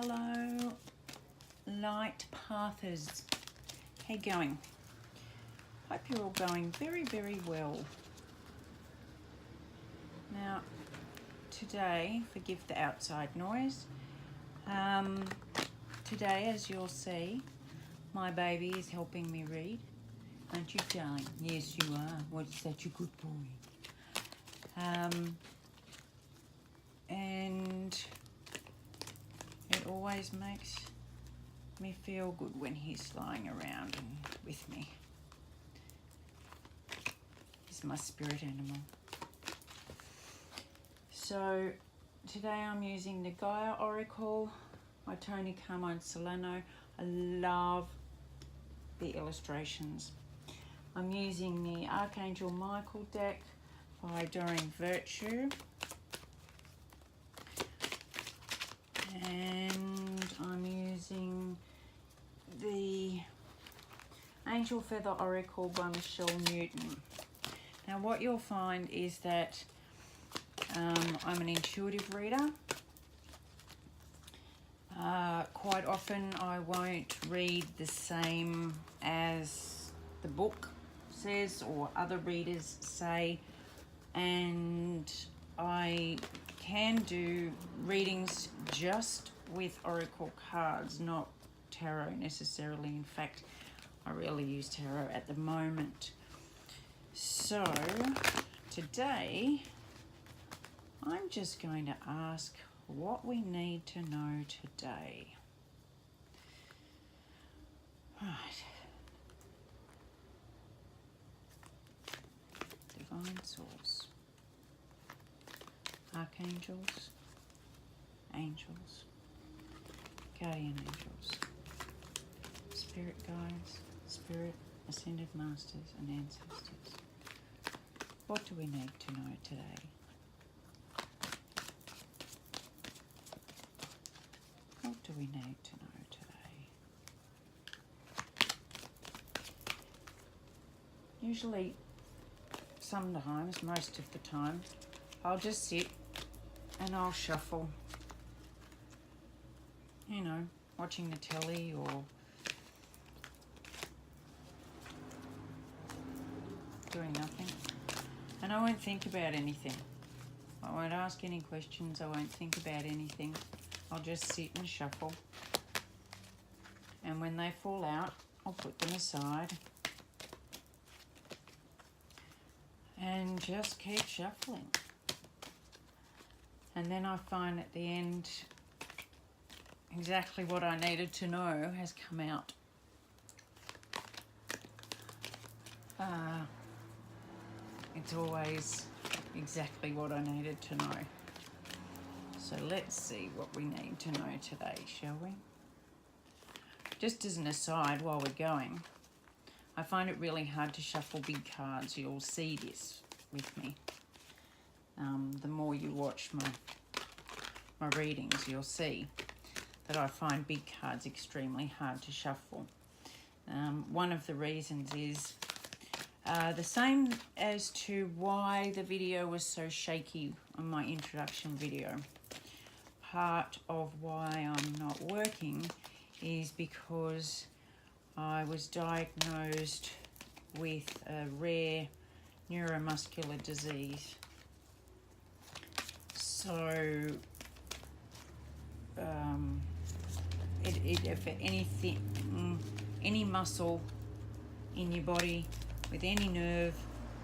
Hello, light pathers. How you going? Hope you're all going very, very well. Now, today, forgive the outside noise. Today, as you'll see, my baby is helping me read. Aren't you, darling? Yes, you are. What's such a good boy? And it always makes me feel good when he's lying around and with me. He's my spirit animal. So today I'm using the Gaia Oracle by Toni Carmine Solano. I love the illustrations. I'm using the Archangel Michael deck by Doreen Virtue. And I'm using the Angel Feather Oracle by Michelle Newton. Now what you'll find is that I'm an intuitive reader. Quite often I won't read the same as the book says or other readers say, and I can do readings just with oracle cards, not tarot necessarily. In fact, I rarely use tarot at the moment. So today I'm just going to ask what we need to know today. Right. Divine Source. Archangels, angels, guardian angels, spirit guides, spirit, ascended masters and ancestors. What do we need to know today? What do we need to know today? Usually, sometimes, most of the time, I'll just sit and I'll shuffle, you know, watching the telly or doing nothing. And I won't think about anything. I won't ask any questions. I won't think about anything. I'll just sit and shuffle. And when they fall out, I'll put them aside. And just keep shuffling. And then I find at the end exactly what I needed to know has come out. It's always exactly what I needed to know. So let's see what we need to know today, shall we? Just as an aside while we're going, I find it really hard to shuffle big cards. You'll see this with me. The more you watch my readings, you'll see that I find big cards extremely hard to shuffle. One of the reasons is the same as to why the video was so shaky on my introduction video. Part of why I'm not working is because I was diagnosed with a rare neuromuscular disease. So, if anything, any muscle in your body with any nerve,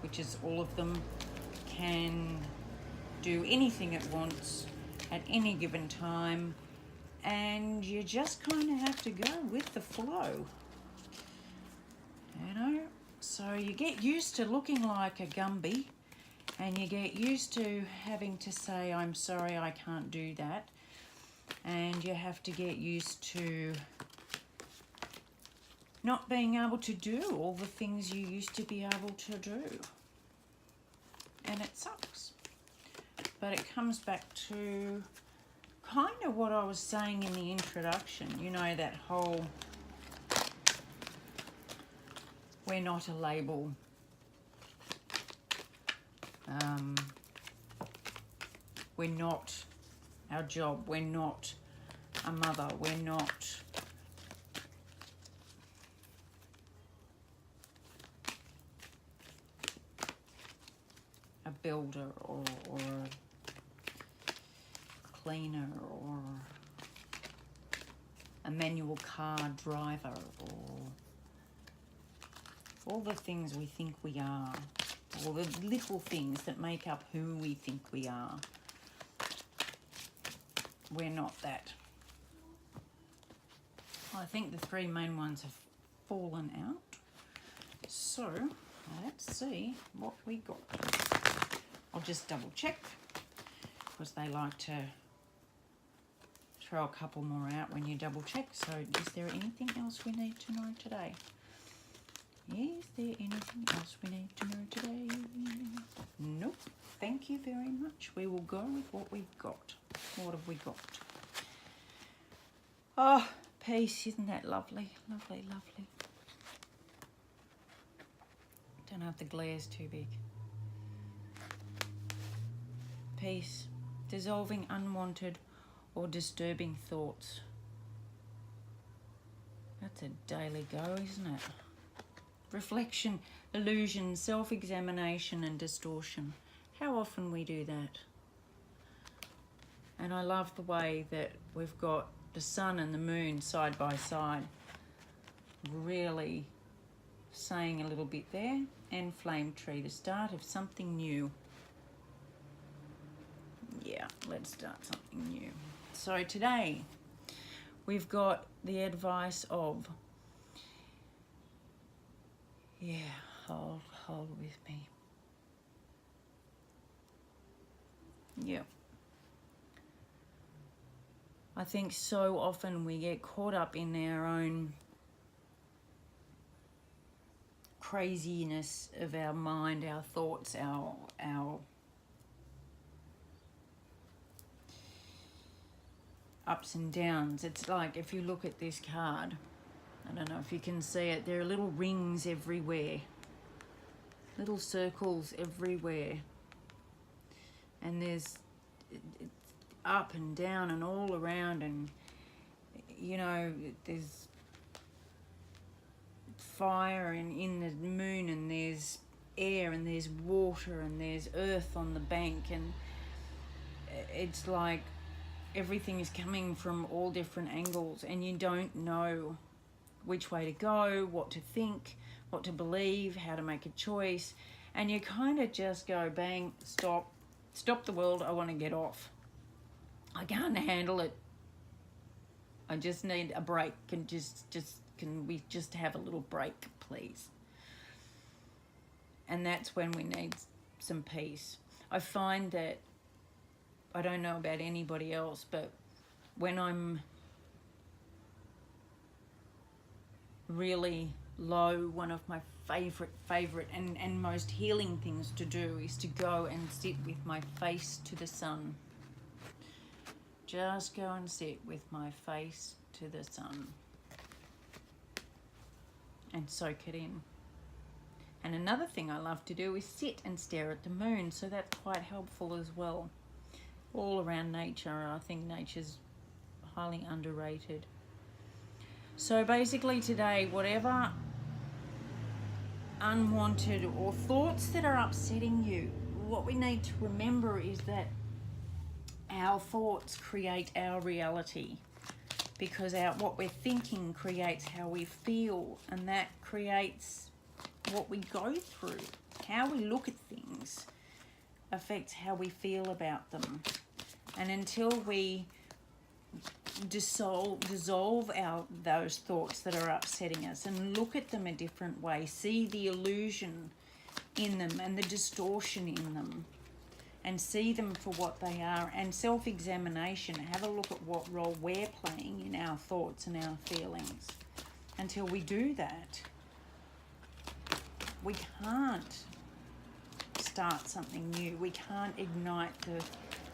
which is all of them, can do anything it wants at any given time, and you just kind of have to go with the flow, you know? So you get used to looking like a Gumby, and you get used to having to say, I'm sorry, I can't do that. And you have to get used to not being able to do all the things you used to be able to do. And it sucks. But it comes back to kind of what I was saying in the introduction. You know, that whole, we're not a label. We're not our job. We're not a mother. We're not a builder or a cleaner or a manual car driver or all the things we think we are, all the little things that make up who we think we are. We're not that. I think the three main ones have fallen out. So let's see what we got. I'll just double check because they like to throw a couple more out when you double check. So is there anything else we need to know today? Is there anything else we need to know today? Nope. Thank you very much. We will go with what we've got. What have we got? Oh, peace. Isn't that lovely? Lovely, lovely. Don't know if the glare's too big. Peace. Dissolving unwanted or disturbing thoughts. That's a daily go, isn't it? Reflection, illusion, self-examination and distortion. How often we do that. And I love the way that we've got the sun and the moon side by side. Really saying a little bit there. And flame tree, the start of something new. Yeah, let's start something new. So today we've got the advice of, hold with me. Yeah. I think so often we get caught up in our own craziness of our mind, our thoughts, our ups and downs. It's like if you look at this card, I don't know if you can see it, there are little rings everywhere, little circles everywhere, and there's up and down and all around, and you know, there's fire and in the moon, and there's air and there's water and there's earth on the bank, and it's like everything is coming from all different angles, and you don't know which way to go, what to think, what to believe, how to make a choice, and you kind of just go bang, stop the world, I want to get off. I can't handle it. I just need a break. Can we just have a little break, please? And that's when we need some peace. I find that, I don't know about anybody else, but when I'm really low, one of my favorite and most healing things to do is to go and sit with my face to the sun. Just go and sit with my face to the sun and soak it in. And another thing I love to do is sit and stare at the moon, so that's quite helpful as well. All around nature, I think nature's highly underrated. So basically today, whatever unwanted or thoughts that are upsetting you, what we need to remember is that our thoughts create our reality, because what we're thinking creates how we feel, and that creates what we go through. How we look at things affects how we feel about them. And until we dissolve those thoughts that are upsetting us and look at them a different way, see the illusion in them and the distortion in them, and see them for what they are, and self-examination, have a look at what role we're playing in our thoughts and our feelings. Until we do that, we can't start something new. We can't ignite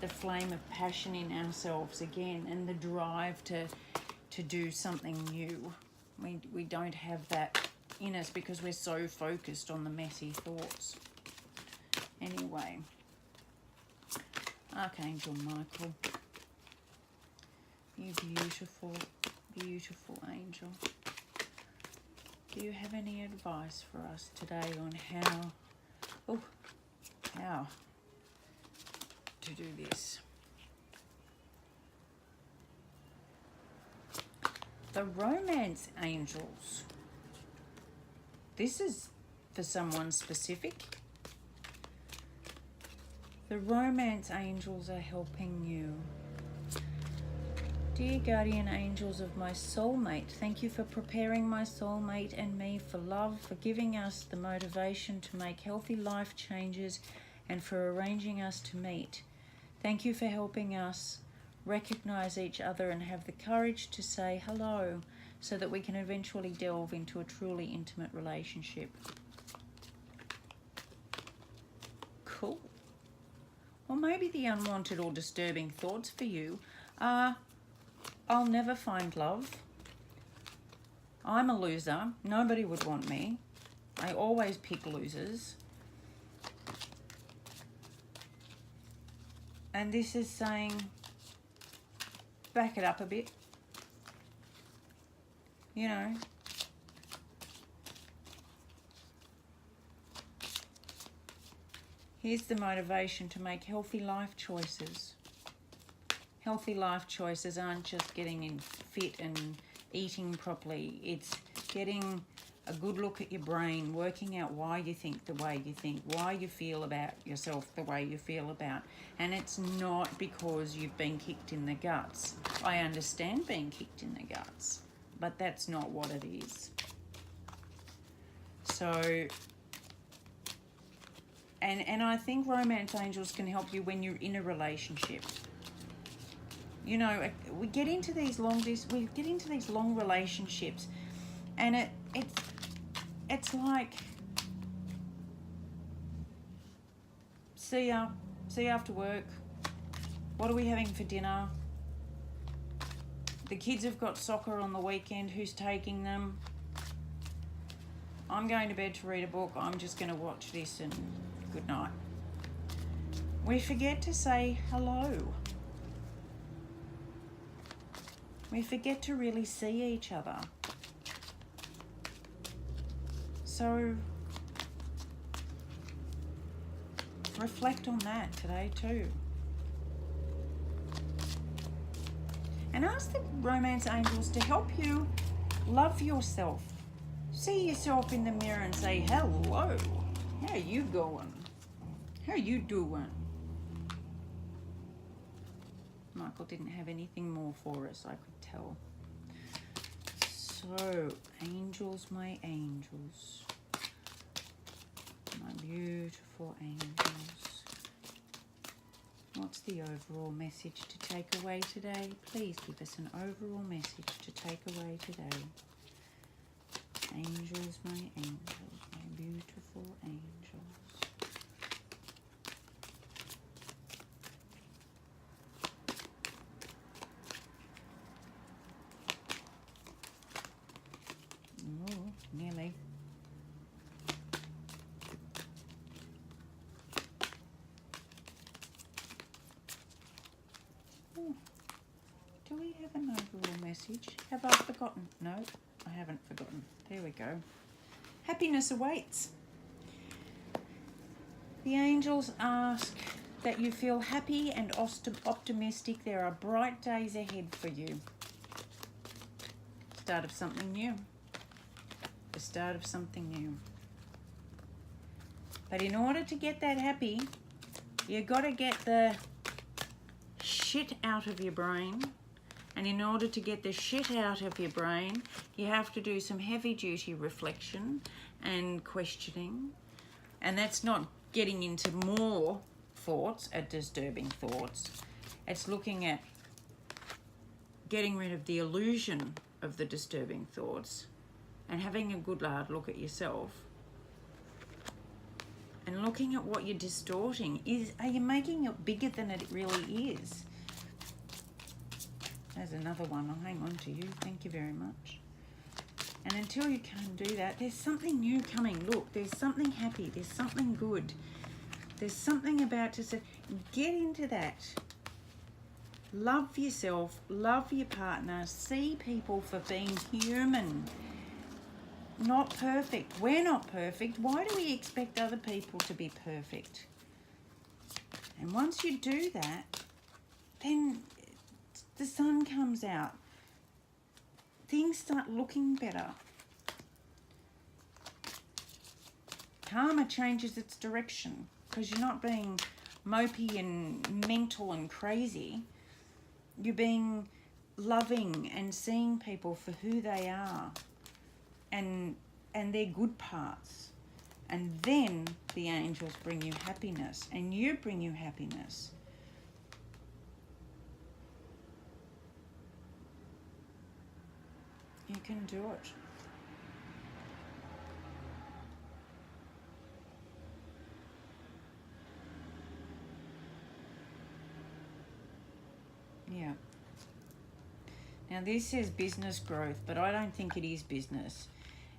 the flame of passion in ourselves again, and the drive to do something new. We don't have that in us because we're so focused on the messy thoughts. Anyway, Archangel Michael, You beautiful, beautiful angel. Do you have any advice for us today on how to do this? The romance angels. This is for someone specific. The romance angels are helping you. Dear guardian angels of my soulmate, thank you for preparing my soulmate and me for love, for giving us the motivation to make healthy life changes, and for arranging us to meet. Thank you for helping us recognize each other and have the courage to say hello so that we can eventually delve into a truly intimate relationship. Cool. Or maybe the unwanted or disturbing thoughts for you are, I'll never find love. I'm a loser. Nobody would want me. I always pick losers. And this is saying, back it up a bit. You know, here's the motivation to make healthy life choices. Healthy life choices aren't just getting in fit and eating properly. It's getting a good look at your brain, working out why you think the way you think, why you feel about yourself the way you feel about. And it's not because you've been kicked in the guts. I understand being kicked in the guts, but that's not what it is. So, and I think romance angels can help you when you're in a relationship. You know, we get into these long relationships, and it's like, see you after work. What are we having for dinner? The kids have got soccer on the weekend. Who's taking them? I'm going to bed to read a book. I'm just going to watch this and good night. We forget to say hello. We forget to really see each other. So reflect on that today too. And ask the romance angels to help you love yourself. See yourself in the mirror and say, hello, how you going? How you doing? Michael didn't have anything more for us, I could tell. So, angels, my angels. My beautiful angels. What's the overall message to take away today? Please give us an overall message to take away today. Angels, my beautiful angels. Oh, nearly. Oh, do we have an overall message? Have I forgotten? No, I haven't forgotten. There we go. Happiness awaits. The angels ask that you feel happy and optimistic. There are bright days ahead for you. Start of something new. The start of something new. But in order to get that happy, you got to get the shit out of your brain. And in order to get the shit out of your brain, you have to do some heavy duty reflection and questioning. And that's not getting into more thoughts, disturbing thoughts. It's looking at getting rid of the illusion of the disturbing thoughts and having a good hard look at yourself and looking at what you're distorting. Are you making it bigger than it really is? There's another one. I'll hang on to you. Thank you very much. And until you can do that, there's something new coming. Look, there's something happy. There's something good. There's something about to say, get into that. Love yourself, love your partner, see people for being human. Not perfect. We're not perfect. Why do we expect other people to be perfect? And once you do that, then the sun comes out. Things start looking better. Karma changes its direction because you're not being mopey and mental and crazy. You're being loving and seeing people for who they are and their good parts. And then the angels bring you happiness and you bring you happiness. You can do it. Yeah. Now this says business growth, but I don't think it is business.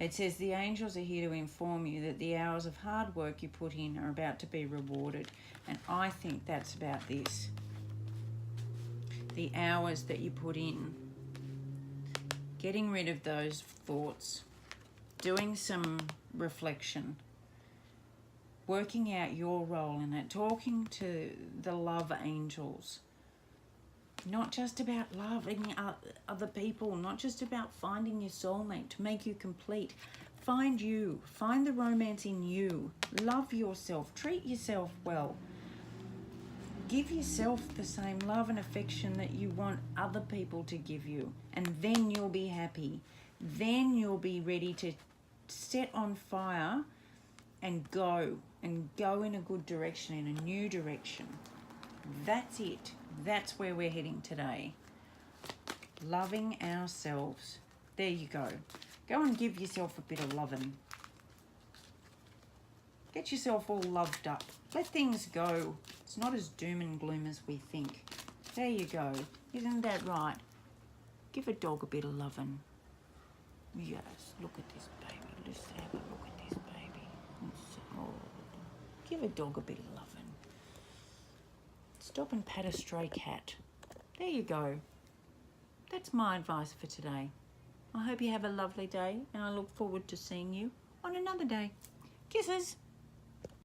It says the angels are here to inform you that the hours of hard work you put in are about to be rewarded. And I think that's about this. The hours that you put in. Getting rid of those thoughts. Doing some reflection. Working out your role in it. Talking to the love angels. Not just about loving other people, not just about finding your soulmate to make you complete. Find you, find the romance in you. Love yourself, treat yourself well. Give yourself the same love and affection that you want other people to give you. And then you'll be happy. Then you'll be ready to set on fire and go in a good direction, in a new direction. That's it. That's where we're heading today. Loving ourselves. There you go. Go and give yourself a bit of loving. Get yourself all loved up. Let things go. It's not as doom and gloom as we think. There you go. Isn't that right? Give a dog a bit of loving. Yes, look at this baby. Let's have a look at this baby. Oh, give a dog a bit of loving. Stop and pat a stray cat. There you go. That's my advice for today. I hope you have a lovely day and I look forward to seeing you on another day. Kisses.